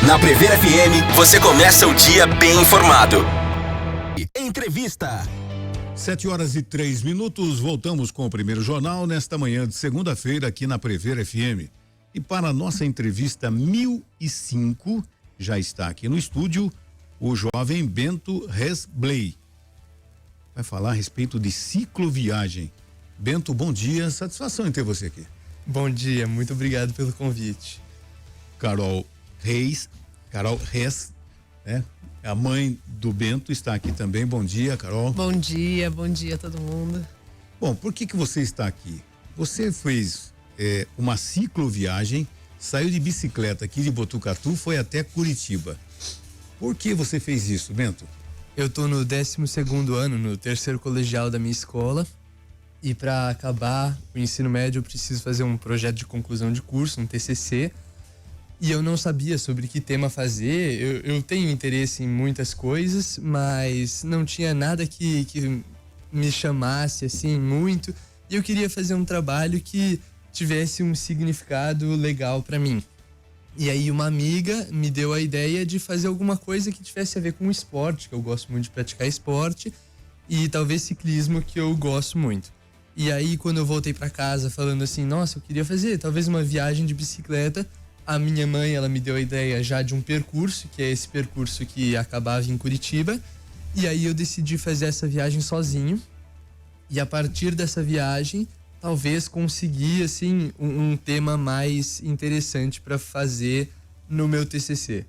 Na Prever FM, você começa o dia bem informado. Entrevista. 7h03, voltamos com o primeiro jornal nesta manhã de segunda-feira aqui na Prever FM. E para a nossa entrevista 1005, já está aqui no estúdio o jovem Bento Resbley. Vai falar a respeito de cicloviagem. Bento, bom dia, satisfação em ter você aqui. Bom dia, muito obrigado pelo convite. Carol Reis, né? A mãe do Bento está aqui também. Bom dia, Carol. Bom dia a todo mundo. Bom, por que você está aqui? Você fez uma cicloviagem, saiu de bicicleta aqui de Botucatu, foi até Curitiba. Por que você fez isso, Bento? Eu tô no 12º ano, no terceiro colegial da minha escola, e para acabar o ensino médio eu preciso fazer um projeto de conclusão de curso, um TCC, e eu não sabia sobre que tema fazer. Eu tenho interesse em muitas coisas, mas não tinha nada que me chamasse assim muito, e eu queria fazer um trabalho que tivesse um significado legal para mim. E aí uma amiga me deu a ideia de fazer alguma coisa que tivesse a ver com o esporte, que eu gosto muito de praticar esporte, e talvez ciclismo, que eu gosto muito. E aí quando eu voltei para casa falando assim, nossa, eu queria fazer talvez uma viagem de bicicleta, a minha mãe, ela me deu a ideia já de um percurso, que é esse percurso que acabava em Curitiba, e aí eu decidi fazer essa viagem sozinho, e a partir dessa viagem talvez conseguir assim um tema mais interessante para fazer no meu TCC.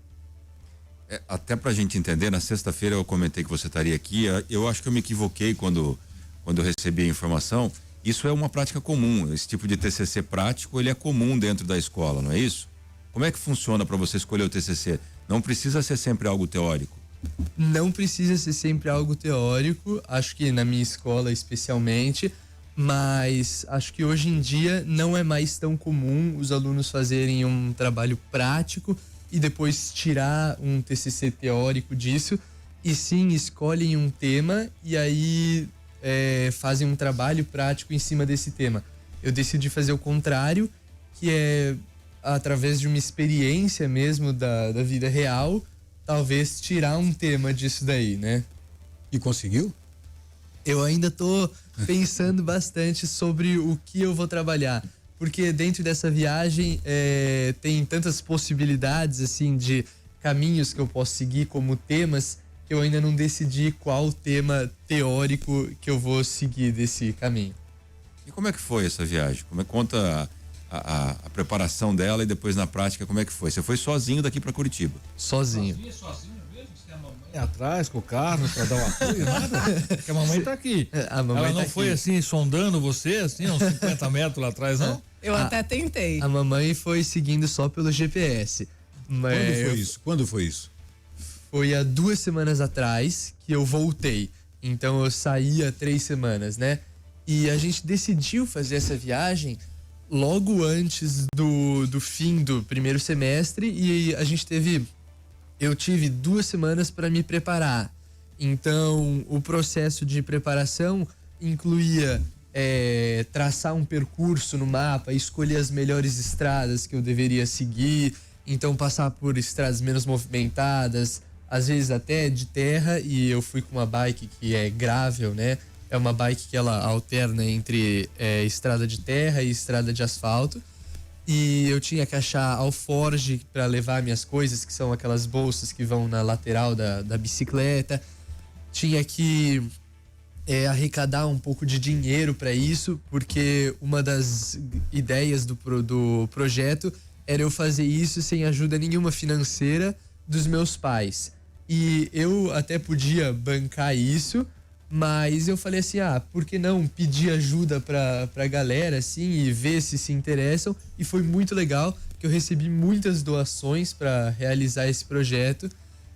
Até pra gente entender, na sexta-feira eu comentei que você estaria aqui, eu acho que eu me equivoquei quando eu recebi a informação. Isso é uma prática comum, esse tipo de TCC prático, ele é comum dentro da escola, não é isso? Como é que funciona para você escolher o TCC? Não precisa ser sempre algo teórico? Não precisa ser sempre algo teórico, acho que na minha escola especialmente, mas acho que hoje em dia não é mais tão comum os alunos fazerem um trabalho prático e depois tirar um TCC teórico disso, e sim escolhem um tema e aí fazem um trabalho prático em cima desse tema. Eu decidi fazer o contrário, que é através de uma experiência mesmo da vida real, talvez tirar um tema disso daí, né? E conseguiu? Eu ainda tô pensando bastante sobre o que eu vou trabalhar, porque dentro dessa viagem tem tantas possibilidades assim de caminhos que eu posso seguir como temas, que eu ainda não decidi qual tema teórico que eu vou seguir desse caminho. E como é que foi essa viagem? Conta a preparação dela e depois na prática como é que foi? Você foi sozinho daqui para Curitiba? Sozinho mesmo? Você tem a mamãe atrás com o carro para dar um apoio, nada? Porque a mamãe tá aqui. Ela não foi assim sondando você, assim, uns 50 metros lá atrás, não? Eu até tentei. A mamãe foi seguindo só pelo GPS. Quando foi isso? Foi há 2 semanas atrás que eu voltei. Então eu saí há 3 semanas, né? E a gente decidiu fazer essa viagem logo antes do fim do primeiro semestre, e eu tive 2 semanas para me preparar. Então o processo de preparação incluía traçar um percurso no mapa, escolher as melhores estradas que eu deveria seguir, então passar por estradas menos movimentadas, às vezes até de terra, e eu fui com uma bike que é gravel, né? É uma bike que ela alterna entre estrada de terra e estrada de asfalto. E eu tinha que achar alforge para levar minhas coisas, que são aquelas bolsas que vão na lateral da bicicleta. Tinha que arrecadar um pouco de dinheiro para isso, porque uma das ideias do projeto era eu fazer isso sem ajuda nenhuma financeira dos meus pais. E eu até podia bancar isso, mas eu falei assim, por que não pedir ajuda pra galera, assim, e ver se interessam. E foi muito legal, que eu recebi muitas doações para realizar esse projeto.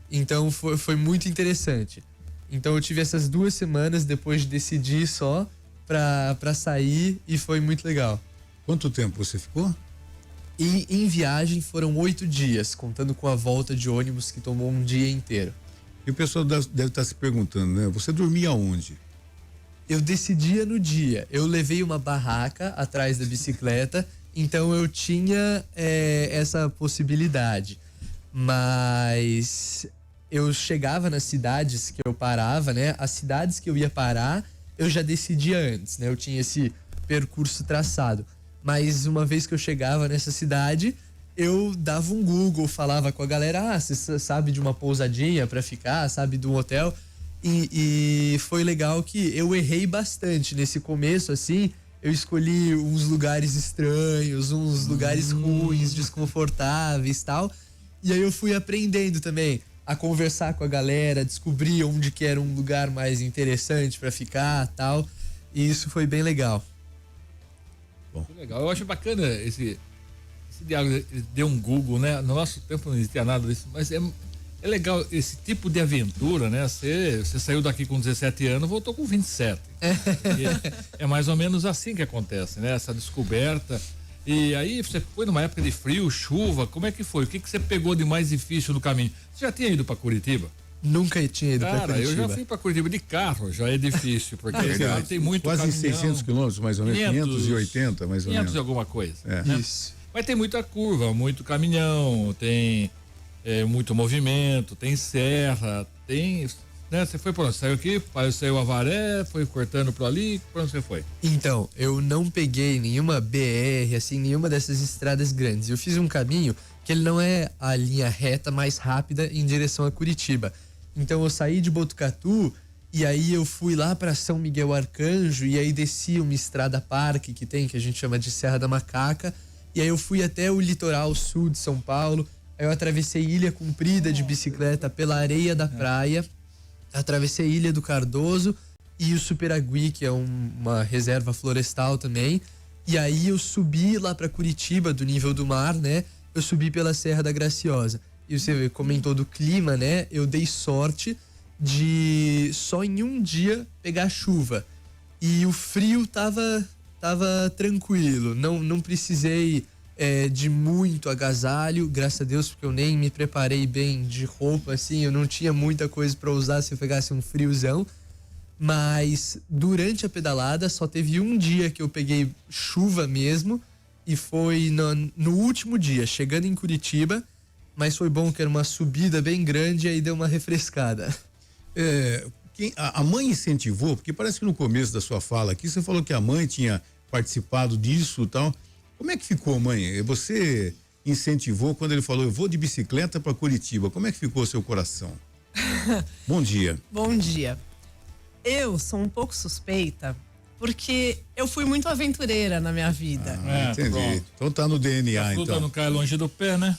Então foi muito interessante. Então eu tive essas 2 semanas depois de decidir só pra sair, e foi muito legal. Quanto tempo você ficou? E em viagem foram 8 dias, contando com a volta de ônibus, que tomou um dia inteiro. E o pessoal deve estar se perguntando, né? Você dormia onde? Eu decidia no dia. Eu levei uma barraca atrás da bicicleta, então eu tinha essa possibilidade. Mas eu chegava nas cidades que eu parava, né? As cidades que eu ia parar, eu já decidia antes, né? Eu tinha esse percurso traçado. Mas uma vez que eu chegava nessa cidade, eu dava um Google, falava com a galera, você sabe de uma pousadinha pra ficar, sabe de um hotel? E foi legal que eu errei bastante nesse começo, assim. Eu escolhi uns lugares estranhos, uns lugares ruins, desconfortáveis e tal. E aí eu fui aprendendo também a conversar com a galera, descobrir onde que era um lugar mais interessante pra ficar e tal. E isso foi bem legal. Bom. Legal, eu acho bacana esse diálogo, deu um Google, né? No nosso tempo não existia nada disso, mas é legal esse tipo de aventura, né? Você saiu daqui com 17 anos, voltou com 27. É mais ou menos assim que acontece, né? Essa descoberta. E aí você foi numa época de frio, chuva, como é que foi? O que você pegou de mais difícil no caminho? Você já tinha ido para Curitiba? Nunca tinha ido para Curitiba. Eu já fui para Curitiba de carro, já é difícil, porque tem muito quase caminhão. 600 quilômetros, mais ou menos, 580, mais ou menos. 500 e alguma coisa. Né? Isso. Mas tem muita curva, muito caminhão, tem muito movimento, tem serra, tem... Né? Você foi por onde? Saiu aqui, saiu Avaré, foi cortando por ali, por onde você foi? Então, eu não peguei nenhuma BR, assim, nenhuma dessas estradas grandes. Eu fiz um caminho que ele não é a linha reta mais rápida em direção a Curitiba. Então eu saí de Botucatu e aí eu fui lá para São Miguel Arcanjo e aí desci uma estrada parque que tem, que a gente chama de Serra da Macaca, e aí eu fui até o litoral sul de São Paulo. Aí eu atravessei Ilha Comprida de bicicleta pela areia da praia, atravessei Ilha do Cardoso e o Superagui, que é uma reserva florestal também. E aí eu subi lá para Curitiba, do nível do mar, né? Eu subi pela Serra da Graciosa. E você comentou do clima, né? Eu dei sorte de só em um dia pegar chuva. E o frio tava tranquilo. Não precisei de muito agasalho, graças a Deus, porque eu nem me preparei bem de roupa, assim. Eu não tinha muita coisa para usar se eu pegasse um friozão. Mas durante a pedalada só teve um dia que eu peguei chuva mesmo. E foi no último dia, chegando em Curitiba. Mas foi bom que era uma subida bem grande e aí deu uma refrescada. A mãe incentivou, porque parece que no começo da sua fala aqui você falou que a mãe tinha participado disso e tal. Como é que ficou, mãe? Você incentivou quando ele falou, eu vou de bicicleta para Curitiba. Como é que ficou o seu coração? Bom dia. Bom dia. Eu sou um pouco suspeita, porque eu fui muito aventureira na minha vida. Entendi. Pronto. Então tá no DNA, a fruta então. não cai longe do pé, né?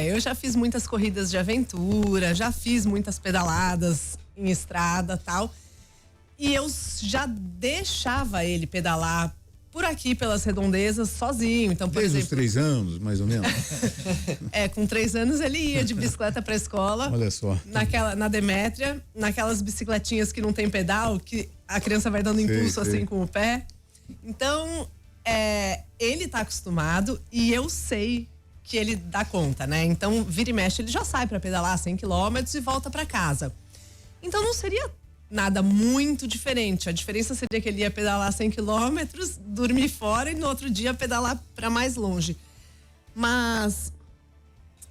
Eu já fiz muitas corridas de aventura, já fiz muitas pedaladas em estrada e tal. E eu já deixava ele pedalar por aqui, pelas redondezas, sozinho. Então, por Desde exemplo, os 3 anos, mais ou menos. com 3 anos ele ia de bicicleta pra escola. Olha só. Na Demétria, naquelas bicicletinhas que não tem pedal, que a criança vai dando impulso assim com o pé. Então, ele tá acostumado e eu sei que ele dá conta, né? Então, vira e mexe, ele já sai pra pedalar 100 quilômetros e volta pra casa. Então, não seria nada muito diferente. A diferença seria que ele ia pedalar 100 quilômetros, dormir fora e no outro dia pedalar para mais longe. Mas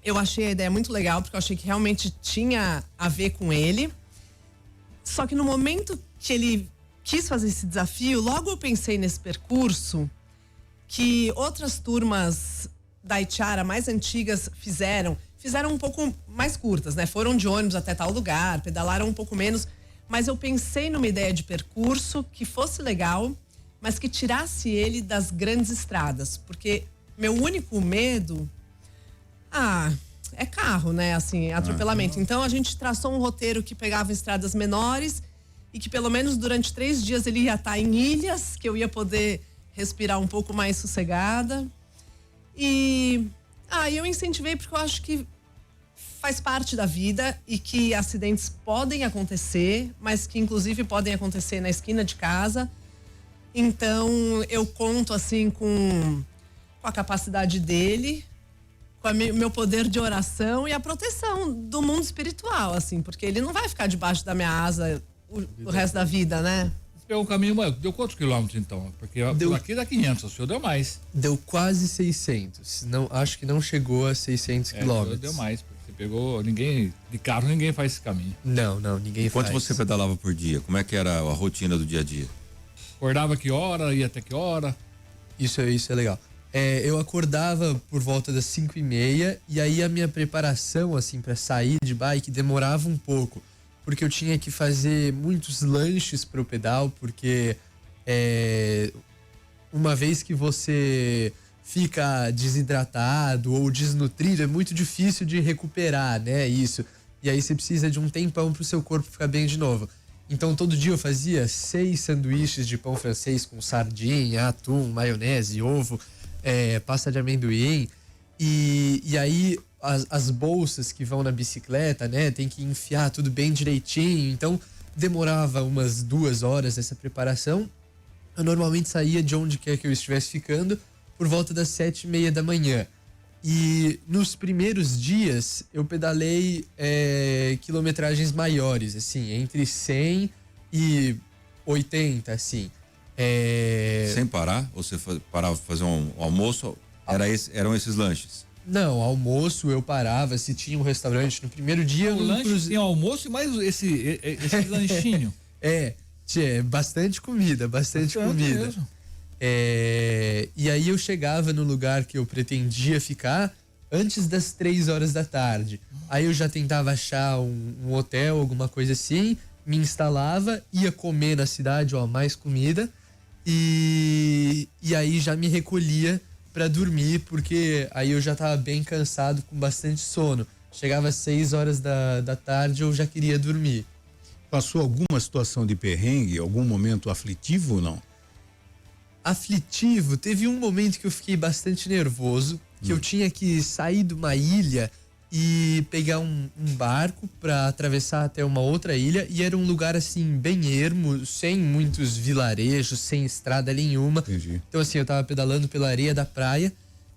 eu achei a ideia muito legal, porque eu achei que realmente tinha a ver com ele. Só que no momento que ele quis fazer esse desafio, logo eu pensei nesse percurso que outras turmas da Itiara mais antigas fizeram um pouco mais curtas, né? Foram de ônibus até tal lugar, pedalaram um pouco menos. Mas eu pensei numa ideia de percurso que fosse legal, mas que tirasse ele das grandes estradas. Porque meu único medo, é carro, né? Assim, atropelamento. Então a gente traçou um roteiro que pegava estradas menores e que pelo menos durante 3 dias ele ia estar em ilhas, que eu ia poder respirar um pouco mais sossegada. E eu incentivei porque eu acho que faz parte da vida e que acidentes podem acontecer, mas que inclusive podem acontecer na esquina de casa. Então eu conto assim com a capacidade dele, com o meu poder de oração e a proteção do mundo espiritual, assim, porque ele não vai ficar debaixo da minha asa o resto da vida, né? Você pegou um caminho, deu quantos quilômetros então? Porque por aqui dá 500, o senhor deu mais. Deu quase 600. Não, acho que não chegou a 600 quilômetros. Deu mais. pegou, ninguém, de carro ninguém faz esse caminho. Não, ninguém faz. Quanto você pedalava por dia? Como é que era a rotina do dia a dia? Acordava que hora, ia até que hora? Isso é legal. Eu acordava por volta das 5:30 e aí a minha preparação, assim, para sair de bike demorava um pouco, porque eu tinha que fazer muitos lanches pro pedal, porque uma vez que você fica desidratado ou desnutrido, é muito difícil de recuperar, né, isso. E aí você precisa de um tempão pro seu corpo ficar bem de novo. Então todo dia eu fazia 6 sanduíches de pão francês com sardinha, atum, maionese, ovo, pasta de amendoim. E aí as bolsas que vão na bicicleta, né, tem que enfiar tudo bem direitinho. Então demorava umas 2 horas essa preparação. Eu normalmente saía de onde quer que eu estivesse ficando por volta das 7:30 da manhã. E nos primeiros dias eu pedalei quilometragens maiores, assim, entre 100 e 80, assim. Sem parar? Ou você parava para fazer um almoço? Eram esses lanches? Não, almoço eu parava, se tinha um restaurante no primeiro dia. O lanche tem almoço e mais esse lanchinho. Tinha bastante comida. Mesmo. E aí eu chegava no lugar que eu pretendia ficar antes das 3 horas da tarde. Aí eu já tentava achar um hotel, alguma coisa assim, me instalava, ia comer na cidade, mais comida, e aí já me recolhia para dormir, porque aí eu já tava bem cansado, com bastante sono. Chegava às 6 horas da tarde, eu já queria dormir. Passou alguma situação de perrengue, algum momento aflitivo ou não? Aflitivo, teve um momento que eu fiquei bastante nervoso, que eu tinha que sair de uma ilha e pegar um barco para atravessar até uma outra ilha, e era um lugar assim bem ermo, sem muitos vilarejos, sem estrada nenhuma. Entendi. Então assim, eu tava pedalando pela areia da praia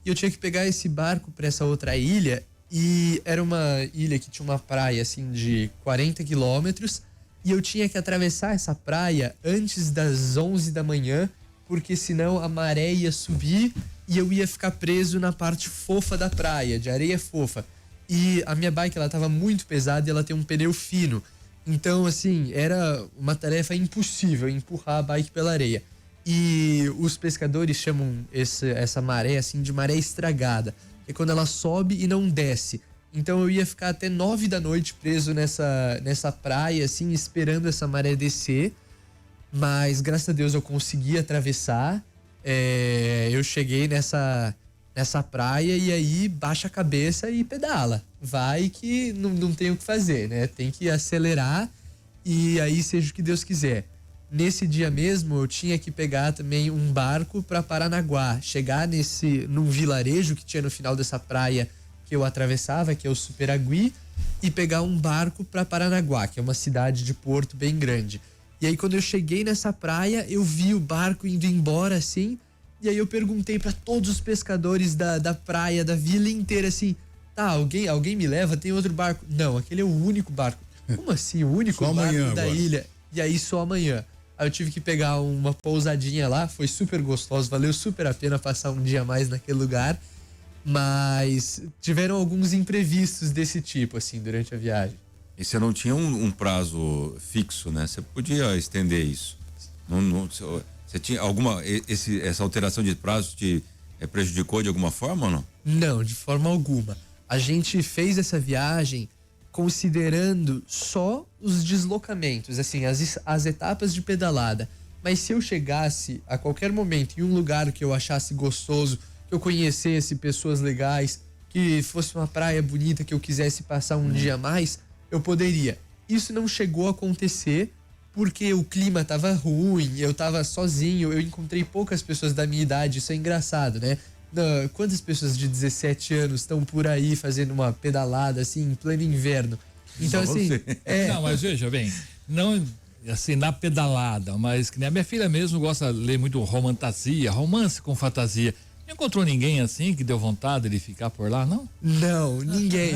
e eu tinha que pegar esse barco para essa outra ilha, e era uma ilha que tinha uma praia assim de 40 quilômetros, e eu tinha que atravessar essa praia antes das 11 da manhã, porque senão a maré ia subir e eu ia ficar preso na parte fofa da praia, de areia fofa. E a minha bike, ela tava muito pesada e ela tem um pneu fino. Então, assim, era uma tarefa impossível empurrar a bike pela areia. E os pescadores chamam essa maré, assim, de maré estragada, que é quando ela sobe e não desce. Então eu ia ficar até 9 da noite preso nessa praia, assim, esperando essa maré descer. Mas, graças a Deus, eu consegui atravessar. Eu cheguei nessa praia e aí baixa a cabeça e pedala. Vai que não tem o que fazer, né? Tem que acelerar e aí seja o que Deus quiser. Nesse dia mesmo, eu tinha que pegar também um barco para Paranaguá. Chegar num vilarejo que tinha no final dessa praia que eu atravessava, que é o Superagui, e pegar um barco para Paranaguá, que é uma cidade de porto bem grande. E aí, quando eu cheguei nessa praia, eu vi o barco indo embora, assim, e aí eu perguntei para todos os pescadores da praia, da vila inteira, assim, tá, alguém me leva? Tem outro barco? Não, aquele é o único barco. Como assim, o único Só barco amanhã da agora. ilha? E aí, só amanhã. Aí eu tive que pegar uma pousadinha lá, foi super gostoso, valeu super a pena passar um dia a mais naquele lugar, mas tiveram alguns imprevistos desse tipo, assim, durante a viagem. E você não tinha um prazo fixo, né? Você podia estender isso. Você tinha essa alteração de prazo te prejudicou de alguma forma ou não? Não, de forma alguma. A gente fez essa viagem considerando só os deslocamentos, assim, as etapas de pedalada. Mas se eu chegasse a qualquer momento em um lugar que eu achasse gostoso, que eu conhecesse pessoas legais, que fosse uma praia bonita, que eu quisesse passar um dia a mais, eu poderia. Isso não chegou a acontecer porque o clima tava ruim, eu tava sozinho, eu encontrei poucas pessoas da minha idade, isso é engraçado, né? Quantas pessoas de 17 anos estão por aí fazendo uma pedalada assim em pleno inverno? Então assim, Não, mas veja bem, não assim na pedalada, mas que nem a minha filha mesmo gosta de ler muito romance com fantasia. Não encontrou ninguém assim que deu vontade de ficar por lá, não? Não, ninguém.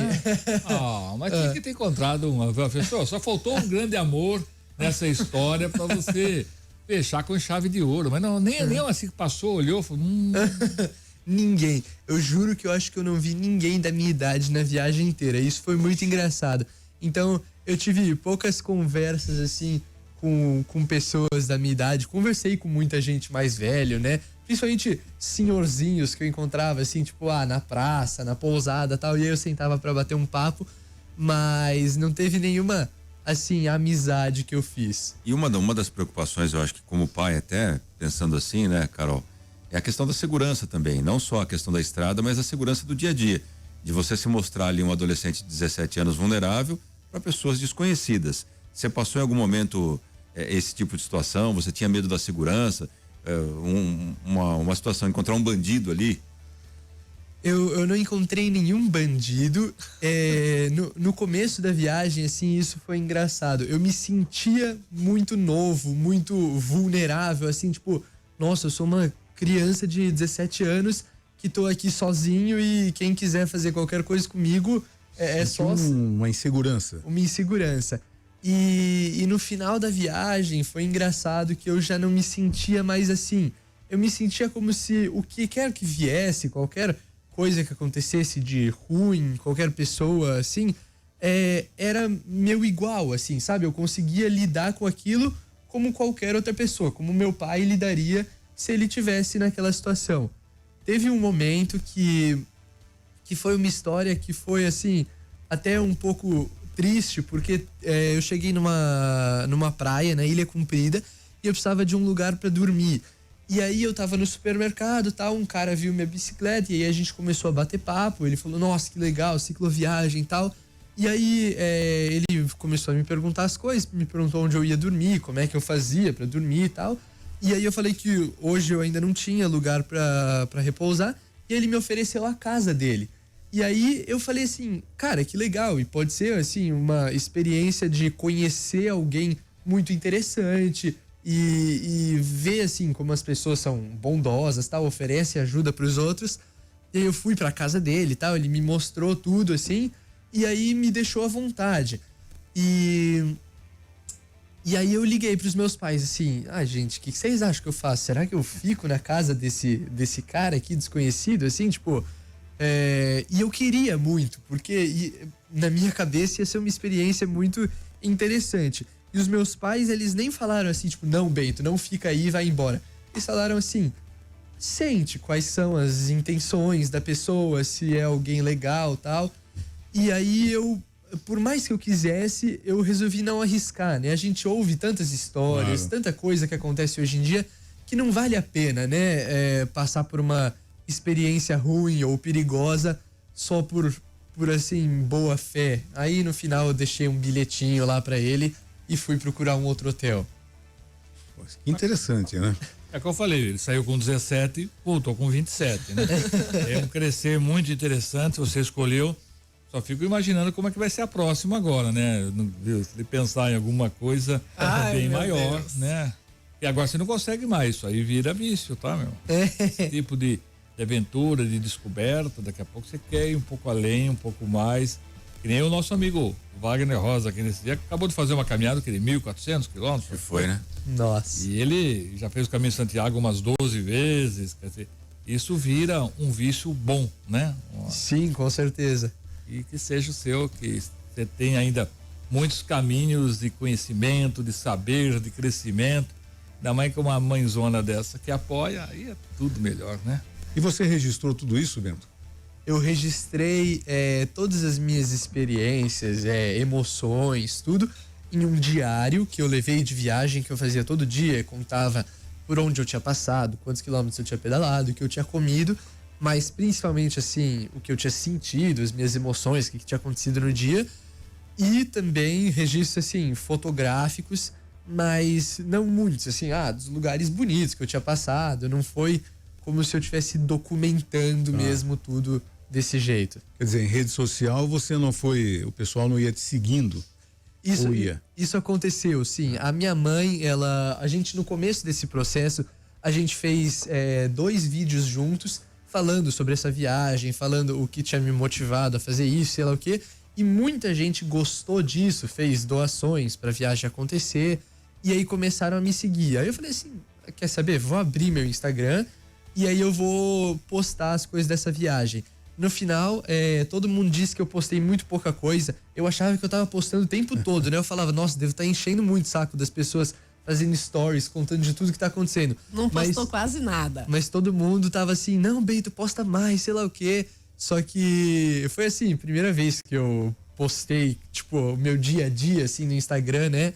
Mas tinha que ter encontrado uma pessoa. Só faltou um grande amor nessa história para você fechar com chave de ouro. Mas não, nem assim que passou, olhou, falou. ninguém. Eu juro que eu acho que eu não vi ninguém da minha idade na viagem inteira. Isso foi muito engraçado. Então, eu tive poucas conversas, assim, com pessoas da minha idade. Conversei com muita gente mais velho, né? Principalmente senhorzinhos que eu encontrava, assim, tipo, na praça, na pousada e tal. E aí eu sentava pra bater um papo. Mas não teve nenhuma, assim, amizade que eu fiz. E uma das preocupações, eu acho que como pai, até pensando assim, né, Carol, é a questão da segurança também. Não só a questão da estrada, mas a segurança do dia a dia. De você se mostrar ali um adolescente de 17 anos vulnerável para pessoas desconhecidas. Você passou em algum momento esse tipo de situação? Você tinha medo da segurança? Uma situação, encontrar um bandido ali? Eu não encontrei nenhum bandido. No começo da viagem, assim, isso foi engraçado. Eu me sentia muito novo, muito vulnerável, assim, tipo, nossa, eu sou uma criança de 17 anos que tô aqui sozinho e quem quiser fazer qualquer coisa comigo é só... Uma insegurança. Uma insegurança. E no final da viagem foi engraçado que eu já não me sentia mais assim. Eu me sentia como se o que quer que viesse, qualquer coisa que acontecesse de ruim, qualquer pessoa, assim, era meu igual, assim, sabe? Eu conseguia lidar com aquilo como qualquer outra pessoa, como meu pai lidaria se ele tivesse naquela situação. Teve um momento que foi uma história que foi, assim, até um pouco triste, porque eu cheguei numa praia, na Ilha Comprida, e eu precisava de um lugar para dormir. E aí eu tava no supermercado, tal, um cara viu minha bicicleta e aí a gente começou a bater papo. Ele falou, nossa, que legal, cicloviagem e tal. E aí ele começou a me perguntar as coisas, me perguntou onde eu ia dormir, como é que eu fazia pra dormir e tal. E aí eu falei que hoje eu ainda não tinha lugar pra repousar e ele me ofereceu a casa dele. E aí eu falei assim, cara, que legal, e pode ser assim uma experiência de conhecer alguém muito interessante e ver assim como as pessoas são bondosas, tal, oferecem ajuda pros outros. E aí eu fui pra casa dele, tal, ele me mostrou tudo assim, e aí me deixou à vontade. E aí eu liguei pros meus pais assim, gente, o que vocês acham que eu faço? Será que eu fico na casa desse cara aqui desconhecido, assim, tipo... E eu queria muito, porque na minha cabeça ia ser uma experiência muito interessante. E os meus pais, eles nem falaram assim, tipo, não, Bento, não fica aí, vai embora. Eles falaram assim, sente quais são as intenções da pessoa, se é alguém legal, tal. E aí por mais que eu quisesse, eu resolvi não arriscar, né? A gente ouve tantas histórias, tanta coisa que acontece hoje em dia, que não vale a pena, né? Passar por uma experiência ruim ou perigosa só por assim, boa fé. Aí no final eu deixei um bilhetinho lá pra ele e fui procurar um outro hotel. Que interessante, né? É o que eu falei, ele saiu com 17, voltou com 27, né? É um crescer muito interessante, você escolheu. Só fico imaginando como é que vai ser a próxima agora, né? Se ele pensar em alguma coisa bem maior, Deus, né? E agora você não consegue mais, isso aí vira vício, tá, meu? Esse tipo de aventura, de descoberta, daqui a pouco você quer ir um pouco além, um pouco mais. Que nem o nosso amigo Wagner Rosa aqui nesse dia, que acabou de fazer uma caminhada, que ele 1.400 quilômetros. Foi, né? Nossa. E ele já fez o caminho de Santiago umas 12 vezes, quer dizer, isso vira um vício bom, né? Sim, com certeza. E que seja o seu, que você tenha ainda muitos caminhos de conhecimento, de saber, de crescimento. Ainda mais que uma mãezona dessa que apoia, aí é tudo melhor, né? E você registrou tudo isso, Bento? Eu registrei todas as minhas experiências, emoções, tudo em um diário que eu levei de viagem, que eu fazia todo dia, contava por onde eu tinha passado, quantos quilômetros eu tinha pedalado, o que eu tinha comido, mas principalmente assim, o que eu tinha sentido, as minhas emoções, o que tinha acontecido no dia, e também registros assim, fotográficos, mas não muitos, assim, dos lugares bonitos que eu tinha passado, não foi como se eu estivesse documentando mesmo tudo desse jeito. Quer dizer, em rede social você não foi, o pessoal não ia te seguindo? Isso aconteceu, sim. A minha mãe, a gente no começo desse processo, a gente fez 2 vídeos juntos falando sobre essa viagem, falando o que tinha me motivado a fazer isso, sei lá o quê. E muita gente gostou disso, fez doações pra viagem acontecer. E aí começaram a me seguir. Aí eu falei assim, quer saber? Vou abrir meu Instagram E aí eu vou postar as coisas dessa viagem. No final, todo mundo disse que eu postei muito pouca coisa. Eu achava que eu tava postando o tempo todo, né? Eu falava, nossa, devo estar enchendo muito o saco das pessoas fazendo stories, contando de tudo que tá acontecendo. Não postou quase nada. Mas todo mundo tava assim, não, Beito, posta mais, sei lá o quê. Só que foi assim, primeira vez que eu postei, tipo, o meu dia a dia, assim, no Instagram, né?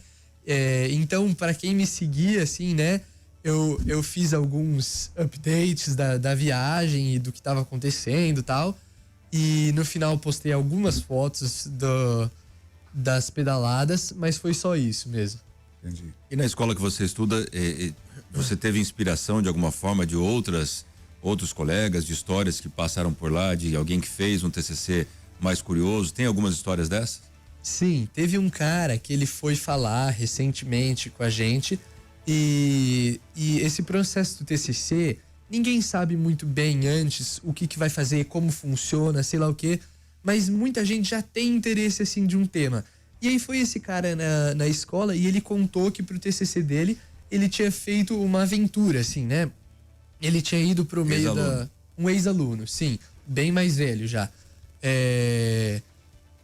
Então, para quem me seguia, assim, né? Eu fiz alguns updates da viagem e do que tava acontecendo e tal. E no final postei algumas fotos das pedaladas, mas foi só isso mesmo. Entendi. E na escola que você estuda, você teve inspiração de alguma forma de outros colegas, de histórias que passaram por lá, de alguém que fez um TCC mais curioso? Tem algumas histórias dessas? Sim, teve um cara que ele foi falar recentemente com a gente e esse processo do TCC, ninguém sabe muito bem antes o que vai fazer, como funciona, sei lá o quê, mas muita gente já tem interesse assim de um tema. E aí foi esse cara na escola e ele contou que pro TCC dele, ele tinha feito uma aventura, assim, né? Ele tinha ido pro meio um ex-aluno, sim, bem mais velho já.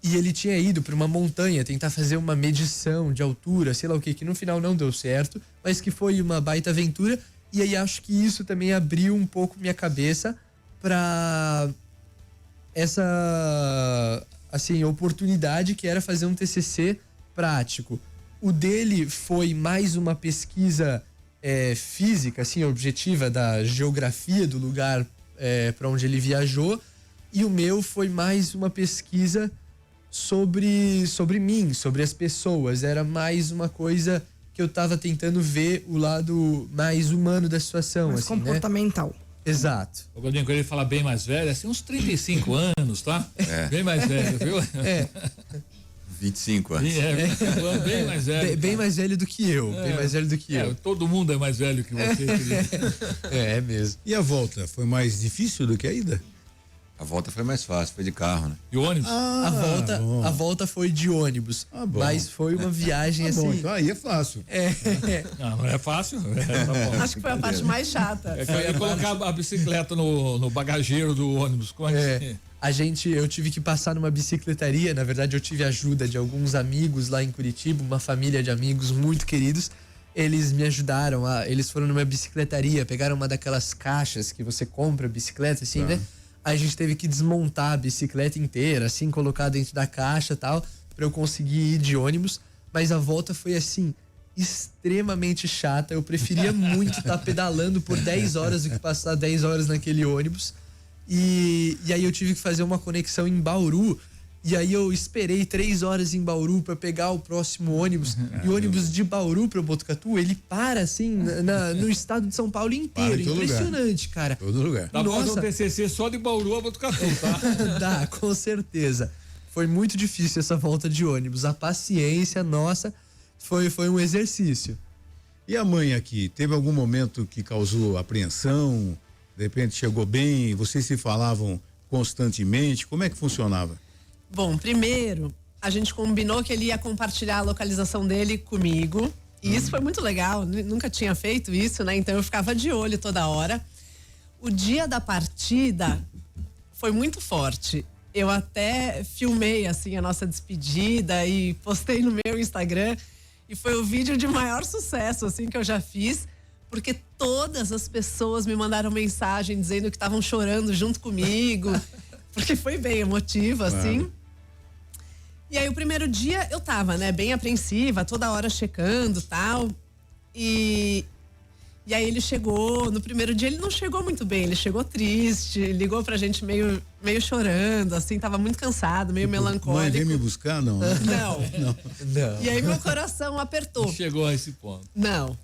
E ele tinha ido para uma montanha tentar fazer uma medição de altura, sei lá o que no final não deu certo, mas que foi uma baita aventura. E aí acho que isso também abriu um pouco minha cabeça para essa, assim, oportunidade que era fazer um TCC prático. O dele foi mais uma pesquisa física, assim, objetiva da geografia do lugar para onde ele viajou. E o meu foi mais uma pesquisa sobre mim, sobre as pessoas. Era mais uma coisa que eu tava tentando ver o lado mais humano da situação, mais assim, comportamental. Né? Exato. O Godinho, quando ele fala bem mais velho, assim, uns 35 anos, tá? Bem mais velho, viu? 25 anos. 25 anos, bem mais velho. Bem mais velho do que eu, bem mais velho do que eu. Todo mundo é mais velho que você, querido. É mesmo. E a volta? Foi mais difícil do que a ida? A volta foi mais fácil, foi de carro, né? E ônibus? A volta foi de ônibus, mas foi uma viagem assim. Bom, então aí é fácil. Não é fácil. Tá bom. Acho que foi a parte mais chata. Foi colocar a bicicleta no bagageiro do ônibus. Como é que... Eu tive que passar numa bicicletaria. Na verdade, eu tive ajuda de alguns amigos lá em Curitiba, uma família de amigos muito queridos. Eles me ajudaram, eles foram numa bicicletaria, pegaram uma daquelas caixas que você compra bicicleta, assim, né? Aí a gente teve que desmontar a bicicleta inteira, assim, colocar dentro da caixa e tal, pra eu conseguir ir de ônibus. Mas a volta foi, assim, extremamente chata. Eu preferia muito estar pedalando por 10 horas do que passar 10 horas naquele ônibus. E aí eu tive que fazer uma conexão em Bauru. E aí eu esperei 3 horas em Bauru para pegar o próximo ônibus. E o ônibus de Bauru para Botucatu, ele para assim no estado de São Paulo inteiro. Impressionante, lugar. Cara. Todo lugar. Dá pra fazer um TCC só de Bauru a Botucatu, tá? Dá, com certeza. Foi muito difícil essa volta de ônibus. A paciência nossa foi um exercício. E a mãe aqui, teve algum momento que causou apreensão? De repente chegou bem, vocês se falavam constantemente? Como é que funcionava? Bom, primeiro, a gente combinou que ele ia compartilhar a localização dele comigo. E isso foi muito legal, nunca tinha feito isso, né? Então eu ficava de olho toda hora. O dia da partida foi muito forte. Eu até filmei, assim, a nossa despedida e postei no meu Instagram. E foi o vídeo de maior sucesso, assim, que eu já fiz. Porque todas as pessoas me mandaram mensagem dizendo que estavam chorando junto comigo. Porque foi bem emotivo, assim. E aí o primeiro dia eu tava, né, bem apreensiva, toda hora checando, tal. E aí ele chegou, no primeiro dia ele não chegou muito bem, ele chegou triste, ligou pra gente meio chorando, assim, tava muito cansado, meio melancólico. Mãe, vem me buscar? Não. Não. E aí meu coração apertou. Chegou a esse ponto. Não.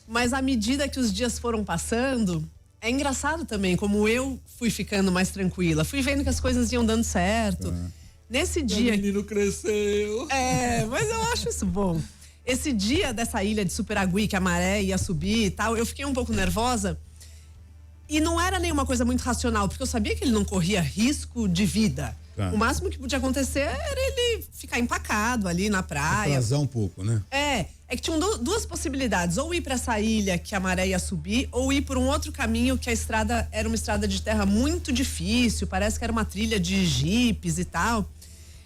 Mas à medida que os dias foram passando, é engraçado também como eu fui ficando mais tranquila, fui vendo que as coisas iam dando certo. Nesse dia... O menino cresceu. Mas eu acho isso bom. Esse dia dessa ilha de Superagui, que a maré ia subir e tal, eu fiquei um pouco nervosa. E não era nenhuma coisa muito racional, porque eu sabia que ele não corria risco de vida. Tá. O máximo que podia acontecer era ele ficar empacado ali na praia. Atrasar um pouco, né? É que tinham duas possibilidades, ou ir para essa ilha que a maré ia subir, ou ir por um outro caminho que a estrada era uma estrada de terra muito difícil, parece que era uma trilha de jipes e tal.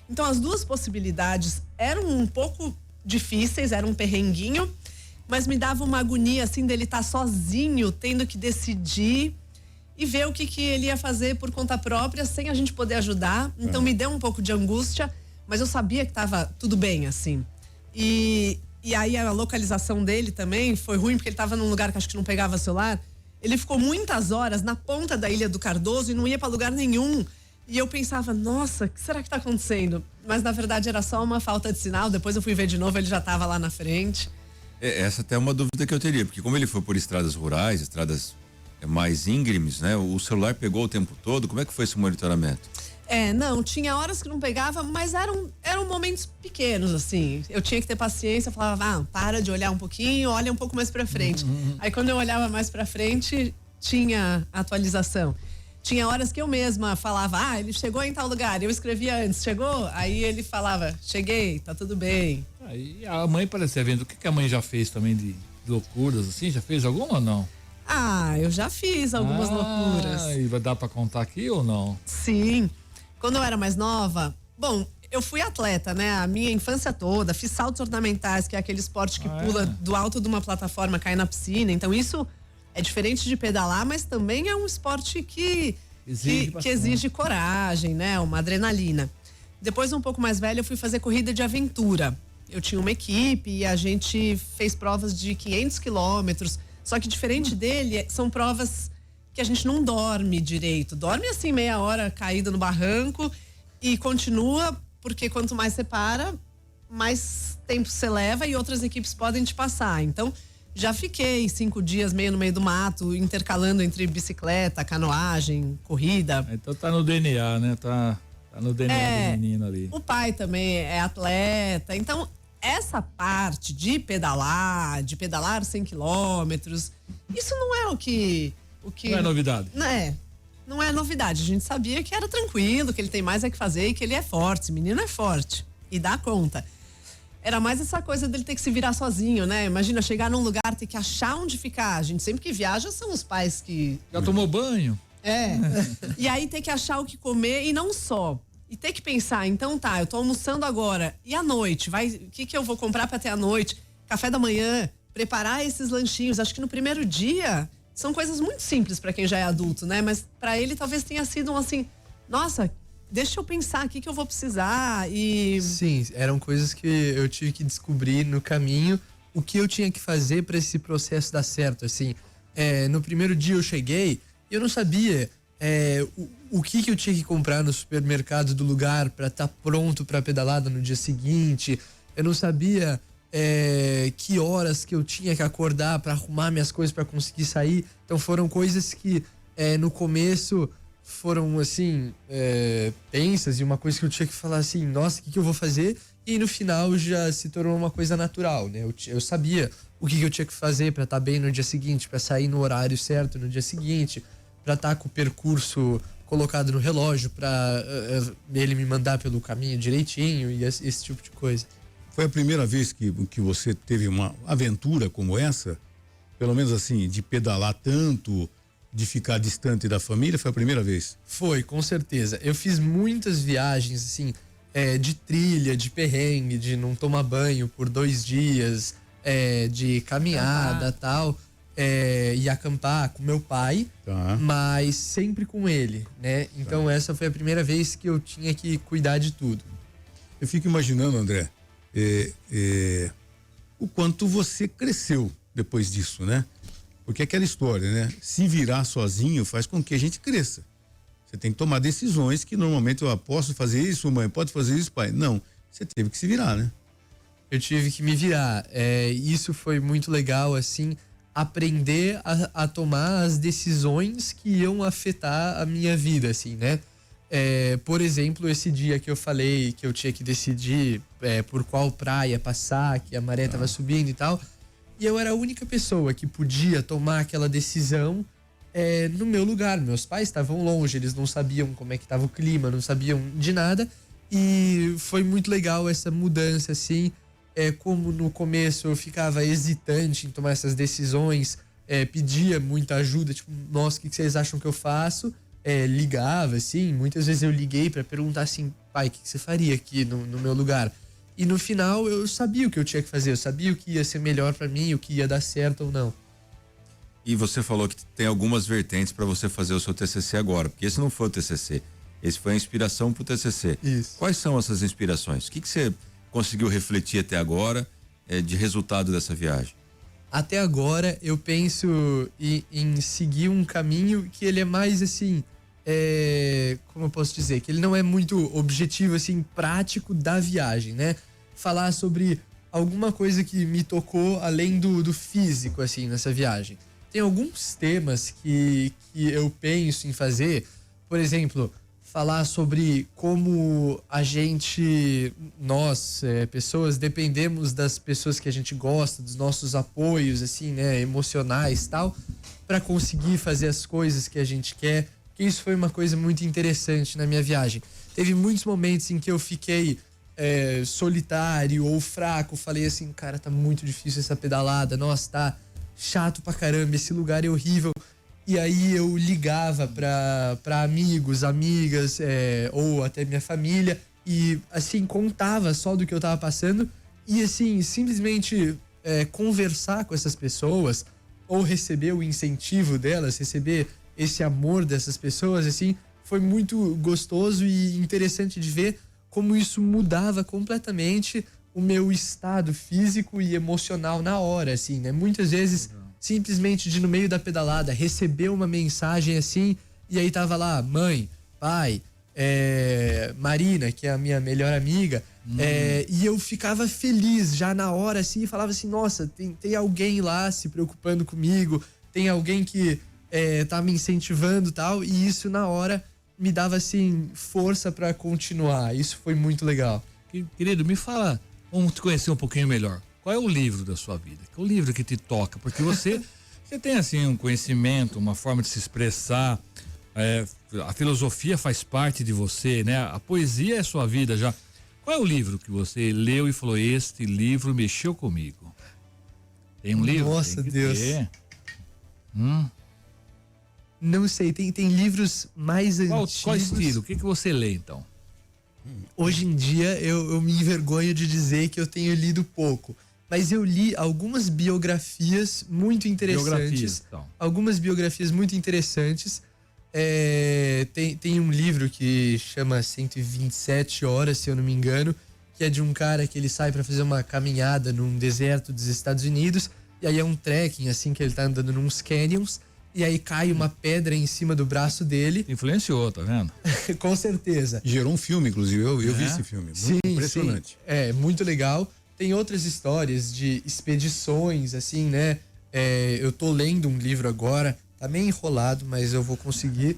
Então as duas possibilidades eram um pouco difíceis, era um perrenguinho, mas me dava uma agonia assim dele estar sozinho, tendo que decidir e ver o que ele ia fazer por conta própria, sem a gente poder ajudar. Então me deu um pouco de angústia, mas eu sabia que tava tudo bem, assim. E aí a localização dele também foi ruim, porque ele tava num lugar que acho que não pegava celular. Ele ficou muitas horas na ponta da Ilha do Cardoso e não ia para lugar nenhum. E eu pensava, nossa, o que será que tá acontecendo? Mas na verdade era só uma falta de sinal. Depois eu fui ver de novo, ele já tava lá na frente. Essa até é uma dúvida que eu teria, porque como ele foi por estradas rurais, estradas mais íngremes, né? O celular pegou o tempo todo, como é que foi esse monitoramento? Não, tinha horas que não pegava, mas eram momentos pequenos, assim. Eu tinha que ter paciência, eu falava, para de olhar um pouquinho, olha um pouco mais pra frente. Aí quando eu olhava mais pra frente, tinha atualização. Tinha horas que eu mesma falava, ele chegou em tal lugar, eu escrevia antes, chegou? Aí ele falava, cheguei, tá tudo bem. Aí a mãe parecia vendo, o que a mãe já fez também de loucuras, assim, já fez alguma ou não? Eu já fiz algumas loucuras. E vai dar pra contar aqui ou não? Sim. Quando eu era mais nova, bom, eu fui atleta, né? A minha infância toda, fiz saltos ornamentais, que é aquele esporte que pula do alto de uma plataforma, cai na piscina. Então isso é diferente de pedalar, mas também é um esporte que exige coragem, né? Uma adrenalina. Depois, um pouco mais velha, eu fui fazer corrida de aventura. Eu tinha uma equipe e a gente fez provas de 500 quilômetros. Só que diferente dele, são provas que a gente não dorme direito. Dorme assim meia hora caída no barranco e continua, porque quanto mais você para, mais tempo você leva e outras equipes podem te passar. Então, já fiquei 5 dias meio no meio do mato, intercalando entre bicicleta, canoagem, corrida. Então tá no DNA, né? Tá no DNA do menino ali. O pai também é atleta, então essa parte de pedalar 100 quilômetros, isso não é o que... Não é novidade. Não é novidade. A gente sabia que era tranquilo, que ele tem mais que fazer e que ele é forte. Esse menino é forte e dá conta. Era mais essa coisa dele ter que se virar sozinho, né? Imagina chegar num lugar, ter que achar onde ficar. A gente sempre que viaja são os pais que... Já tomou banho? E aí ter que achar o que comer e não só. E ter que pensar, então eu tô almoçando agora. E à noite? O que eu vou comprar pra ter à noite? Café da manhã, preparar esses lanchinhos. Acho que no primeiro dia... São coisas muito simples para quem já é adulto, né? Mas para ele talvez tenha sido nossa, deixa eu pensar o que eu vou precisar e... Sim, eram coisas que eu tive que descobrir no caminho, o que eu tinha que fazer para esse processo dar certo, assim. No primeiro dia eu cheguei e eu não sabia o que eu tinha que comprar no supermercado do lugar para estar pronto para pedalada no dia seguinte. Eu não sabia... que horas que eu tinha que acordar para arrumar minhas coisas para conseguir sair. Então foram coisas que no começo foram assim tensas e uma coisa que eu tinha que falar assim, nossa, o que eu vou fazer? E no final já se tornou uma coisa natural, né? Eu sabia o que eu tinha que fazer para estar bem no dia seguinte, para sair no horário certo no dia seguinte, para estar com o percurso colocado no relógio, para ele me mandar pelo caminho direitinho e esse tipo de coisa. Foi a primeira vez que você teve uma aventura como essa? Pelo menos assim, de pedalar tanto, de ficar distante da família, foi a primeira vez? Foi, com certeza. Eu fiz muitas viagens, assim, de trilha, de perrengue, de não tomar banho por 2 dias, de caminhada e tal, e acampar com meu pai, mas sempre com ele, né? Então essa foi a primeira vez que eu tinha que cuidar de tudo. Eu fico imaginando, André, o quanto você cresceu depois disso, né? Porque é aquela história, né? Se virar sozinho faz com que a gente cresça. Você tem que tomar decisões que normalmente eu posso fazer isso, mãe, pode fazer isso, pai. Não, você teve que se virar, né? Eu tive que me virar. Isso foi muito legal, assim, aprender a tomar as decisões que iam afetar a minha vida, assim, né? Por exemplo, esse dia que eu falei que eu tinha que decidir por qual praia passar, que a maré tava subindo e tal, e eu era a única pessoa que podia tomar aquela decisão no meu lugar. Meus pais estavam longe, eles não sabiam como é que estava o clima, não sabiam de nada. E foi muito legal essa mudança, assim. Como no começo eu ficava hesitante em tomar essas decisões, pedia muita ajuda, tipo, nossa, o que vocês acham que eu faço? Ligava, assim, muitas vezes eu liguei para perguntar assim, pai, o que você faria aqui no meu lugar? E no final eu sabia o que eu tinha que fazer, eu sabia o que ia ser melhor para mim, o que ia dar certo ou não. E você falou que tem algumas vertentes para você fazer o seu TCC agora, porque esse não foi o TCC, esse foi a inspiração pro TCC. Isso. Quais são essas inspirações? O que você conseguiu refletir até agora de resultado dessa viagem? Até agora eu penso em seguir um caminho que ele é mais assim, como eu posso dizer, que ele não é muito objetivo, assim, prático da viagem, né? Falar sobre alguma coisa que me tocou além do físico, assim, nessa viagem. Tem alguns temas que eu penso em fazer, por exemplo, falar sobre como nós, pessoas, dependemos das pessoas que a gente gosta, dos nossos apoios, assim, né, emocionais e tal, para conseguir fazer as coisas que a gente quer. Que isso foi uma coisa muito interessante na minha viagem. Teve muitos momentos em que eu fiquei solitário ou fraco, falei assim, cara, tá muito difícil essa pedalada, nossa, tá chato pra caramba, esse lugar é horrível. E aí eu ligava pra amigos, amigas, ou até minha família, e assim, contava só do que eu tava passando, e assim, simplesmente conversar com essas pessoas, ou receber o incentivo delas, receber esse amor dessas pessoas, assim, foi muito gostoso e interessante de ver como isso mudava completamente o meu estado físico e emocional na hora, assim, né? Muitas vezes, simplesmente no meio da pedalada, receber uma mensagem assim, e aí tava lá, mãe, pai, Marina, que é a minha melhor amiga, e eu ficava feliz já na hora, assim, e falava assim, nossa, tem alguém lá se preocupando comigo, tem alguém que tá me incentivando e tal, e isso na hora me dava, assim, força pra continuar. Isso foi muito legal. Querido, me fala, vamos te conhecer um pouquinho melhor. Qual é o livro da sua vida? Qual é o livro que te toca? Porque você tem, assim, um conhecimento, uma forma de se expressar, a filosofia faz parte de você, né? A poesia é sua vida já. Qual é o livro que você leu e falou, este livro mexeu comigo? Tem um livro? Nossa, Deus. Não sei, tem livros mais antigos. Qual estilo? O que você lê, então? Hoje em dia eu me envergonho de dizer que eu tenho lido pouco, mas eu li algumas biografias muito interessantes. Então. Algumas biografias muito interessantes. Tem um livro que chama 127 Horas, se eu não me engano, que é de um cara que ele sai para fazer uma caminhada num deserto dos Estados Unidos, e aí é um trekking, assim, que ele tá andando nos canyons, e aí cai uma pedra em cima do braço dele. Influenciou, tá vendo? Com certeza. Gerou um filme, inclusive, eu vi esse filme. Muito Sim, impressionante. Sim. Muito legal. Tem outras histórias de expedições, assim, né? Eu tô lendo um livro agora, tá meio enrolado, mas eu vou conseguir,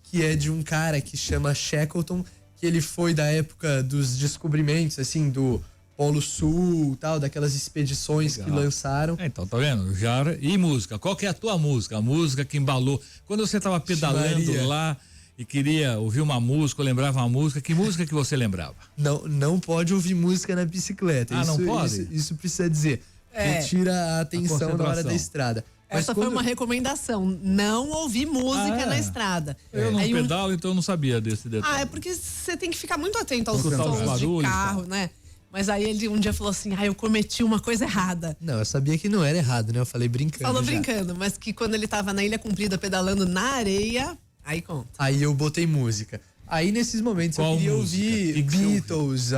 que é de um cara que chama Shackleton, que ele foi da época dos descobrimentos, assim, do Polo Sul, tal, daquelas expedições que lançaram. Então, tá vendo? E música? Qual que é a tua música? A música que embalou. Quando você tava pedalando lá e queria ouvir uma música, ou lembrava uma música, que música que você lembrava? Não pode ouvir música na bicicleta. Não pode? Isso precisa dizer. Retira a atenção na hora da estrada. Essa foi uma recomendação, não ouvir música na estrada. Eu não pedalo, então eu não sabia desse detalhe. É porque você tem que ficar muito atento aos Escutar os sons barulhos, de carro, né? Mas aí ele um dia falou assim, eu cometi uma coisa errada. Não, eu sabia que não era errado, né? Eu falei brincando. Falou brincando, mas que quando ele tava na Ilha Comprida pedalando na areia, aí conta. Aí eu botei música. Aí nesses momentos eu queria ouvir Beatles,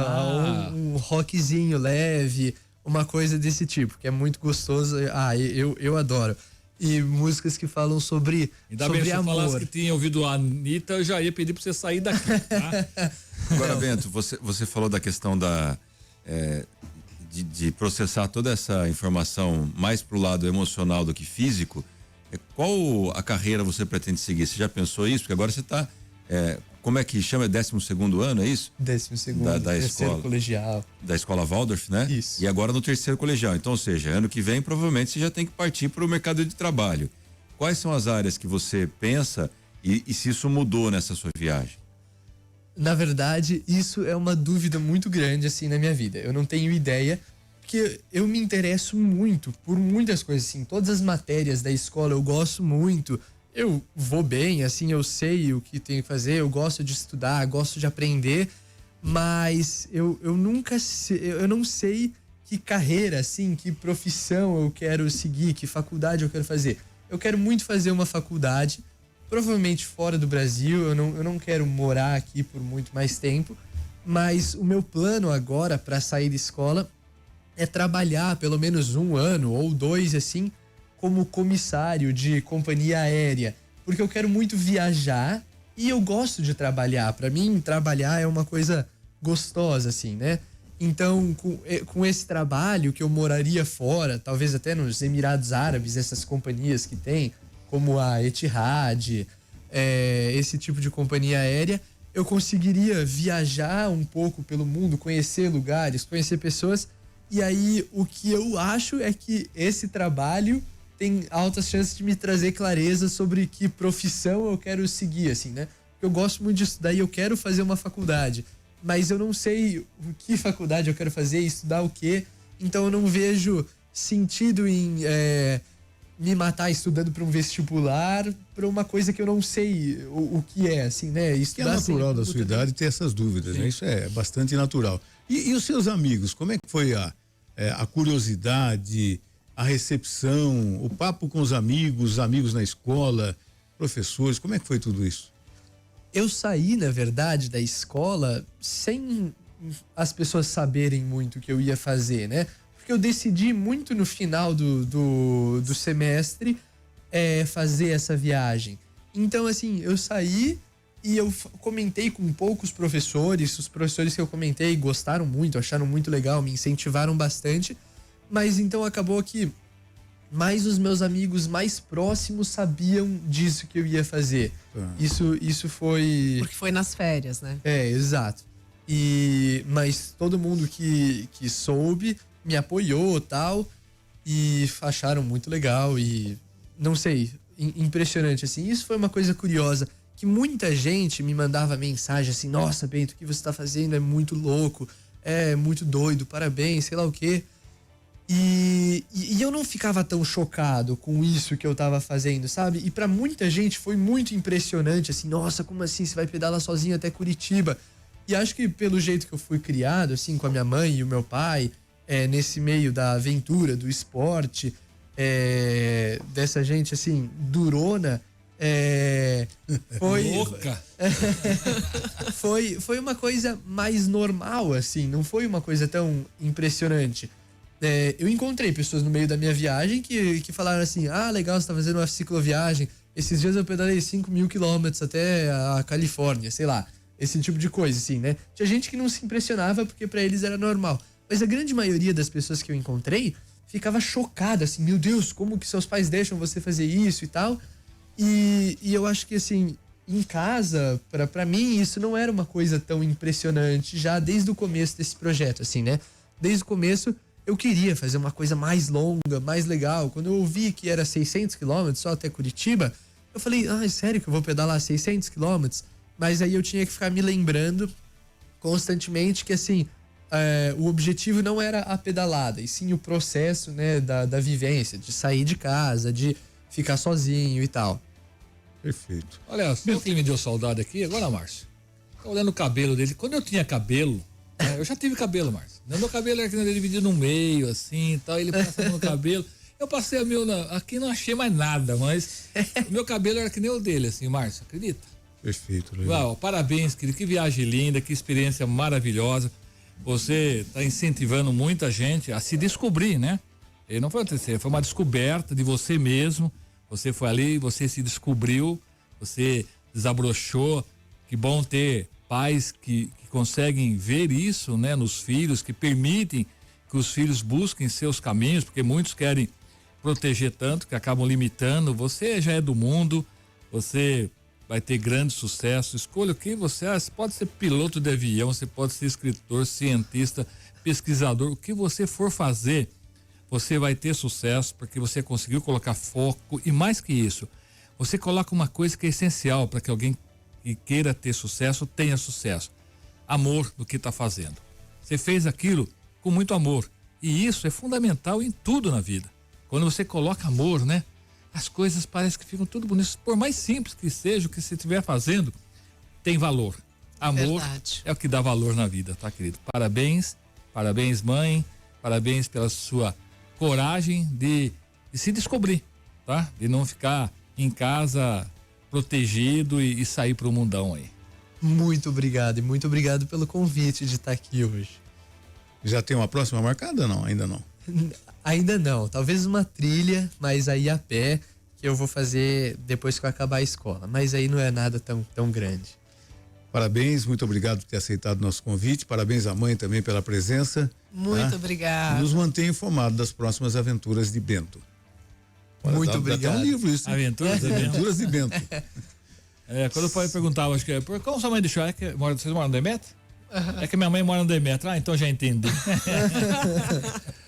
um rockzinho leve, uma coisa desse tipo, que é muito gostoso. Eu adoro. E músicas que falam sobre amor. Se falasse que tinha ouvido a Anitta, eu já ia pedir pra você sair daqui, tá? Agora, Bento, você falou da questão de processar toda essa informação mais pro lado emocional do que físico. Qual a carreira você pretende seguir? Você já pensou isso? Porque agora você tá, como é que chama? É 12º ano, é isso? 12º, da escola colegial. Da escola Waldorf, né? Isso. E agora no 3º colegial. Então, ou seja, ano que vem provavelmente você já tem que partir para o mercado de trabalho. Quais são as áreas que você pensa e se isso mudou nessa sua viagem? Na verdade, isso é uma dúvida muito grande, assim, na minha vida. Eu não tenho ideia, porque eu me interesso muito por muitas coisas, assim. Todas as matérias da escola eu gosto muito. Eu vou bem, assim, eu sei o que tenho que fazer, eu gosto de estudar, gosto de aprender, mas eu nunca sei, eu não sei que carreira, assim, que profissão eu quero seguir, que faculdade eu quero fazer. Eu quero muito fazer uma faculdade, provavelmente fora do Brasil, eu não quero morar aqui por muito mais tempo, mas o meu plano agora para sair da escola é trabalhar pelo menos 1 ano ou 2, assim, como comissário de companhia aérea, porque eu quero muito viajar e eu gosto de trabalhar. Para mim, trabalhar é uma coisa gostosa, assim, né? Então, com esse trabalho que eu moraria fora, talvez até nos Emirados Árabes, essas companhias que tem, como a Etihad, esse tipo de companhia aérea, eu conseguiria viajar um pouco pelo mundo, conhecer lugares, conhecer pessoas. E aí, o que eu acho é que esse trabalho tem altas chances de me trazer clareza sobre que profissão eu quero seguir, assim, né? Eu gosto muito de estudar e eu quero fazer uma faculdade, mas eu não sei que faculdade eu quero fazer, estudar o quê. Então eu não vejo sentido em me matar estudando para um vestibular, para uma coisa que eu não sei o que é, assim, né? Estudar, que é natural da sua idade ter essas dúvidas, né? Isso é bastante natural. E os seus amigos, como é que foi a curiosidade, a recepção, o papo com os amigos na escola, professores, como é que foi tudo isso? Eu saí, na verdade, da escola sem as pessoas saberem muito o que eu ia fazer, né? Porque eu decidi muito no final do semestre fazer essa viagem. Então, assim, eu saí e eu comentei com poucos professores. Os professores que eu comentei gostaram muito, acharam muito legal, me incentivaram bastante. Mas então acabou que mais os meus amigos mais próximos sabiam disso que eu ia fazer. Isso foi... Porque foi nas férias, né? Exato. Mas todo mundo que soube me apoiou, tal, e acharam muito legal e não sei, impressionante, assim. Isso foi uma coisa curiosa, que muita gente me mandava mensagem assim: nossa, Bento, o que você tá fazendo é muito louco, é muito doido, parabéns, sei lá o quê. E eu não ficava tão chocado com isso que eu tava fazendo, sabe? E pra muita gente foi muito impressionante, assim: nossa, como assim você vai pedalar sozinho até Curitiba? E acho que pelo jeito que eu fui criado, assim, com a minha mãe e o meu pai, nesse meio da aventura, do esporte, dessa gente, assim, durona, foi... Louca! foi uma coisa mais normal, assim, não foi uma coisa tão impressionante. Eu encontrei pessoas no meio da minha viagem que falaram assim: ah, legal, você tá fazendo uma cicloviagem. Esses dias eu pedalei 5.000 quilômetros até a Califórnia, sei lá. Esse tipo de coisa, assim, né? Tinha gente que não se impressionava porque pra eles era normal. Mas a grande maioria das pessoas que eu encontrei ficava chocada, assim: meu Deus, como que seus pais deixam você fazer isso e tal? E eu acho que, assim, em casa, pra mim, isso não era uma coisa tão impressionante já desde o começo desse projeto, assim, né? Desde o começo eu queria fazer uma coisa mais longa, mais legal. Quando eu ouvi que era 600 quilômetros só até Curitiba, eu falei: ah, sério que eu vou pedalar 600 quilômetros? Mas aí eu tinha que ficar me lembrando constantemente que, assim, o objetivo não era a pedalada, e sim o processo, né, da vivência, de sair de casa, de ficar sozinho e tal. Perfeito. Olha, o que me deu saudade aqui, agora, Márcio. Tô olhando o cabelo dele. Quando eu tinha cabelo, eu já tive cabelo, Márcio. Meu cabelo era dividido no meio, assim e tal. Ele passava no cabelo. Eu passei a meu. Aqui não achei mais nada, mas o meu cabelo era que nem o dele, assim, Márcio, acredita? Perfeito. Uau, parabéns, querido. Que viagem linda, que experiência maravilhosa. Você está incentivando muita gente a se descobrir, né? E não foi acontecer, foi uma descoberta de você mesmo. Você foi ali, você se descobriu, você desabrochou. Que bom ter pais que conseguem ver isso, né, nos filhos, que permitem que os filhos busquem seus caminhos, porque muitos querem proteger tanto que acabam limitando. Você já é do mundo, você vai ter grande sucesso. Escolha o que você é. Você pode ser piloto de avião, você pode ser escritor, cientista, pesquisador, o que você for fazer você vai ter sucesso porque você conseguiu colocar foco e mais que isso, você coloca uma coisa que é essencial para que alguém que queira ter sucesso tenha sucesso. Amor do que está fazendo. Você fez aquilo com muito amor e isso é fundamental em tudo na vida. Quando você coloca amor, né? As coisas parecem que ficam tudo bonitas. Por mais simples que seja o que você estiver fazendo, tem valor. Amor é o que dá valor na vida, tá, querido? Parabéns, parabéns, mãe, parabéns pela sua coragem de se descobrir, tá? De não ficar em casa protegido e sair pro mundão aí. Muito obrigado e muito obrigado pelo convite de estar aqui hoje. Já tem uma próxima marcada? Não, ainda não. Ainda não, talvez uma trilha, mas aí a pé, que eu vou fazer depois que eu acabar a escola. Mas aí não é nada tão grande. Parabéns, muito obrigado por ter aceitado nosso convite. Parabéns à mãe também pela presença. Muito obrigada. Nos mantém informado das próximas aventuras de Bento. Muito obrigado. Dá até um livro isso. Aventuras de Bento. Aventuras de Bento. Quando o pai perguntava, acho que é, como sua mãe deixou? É que vocês moram no Demetrio? É que minha mãe mora no Demetrio. Ah, então já entendi.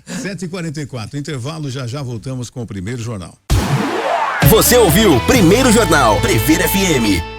7h44, intervalo, já voltamos com o primeiro jornal. Você ouviu Primeiro Jornal Prever FM.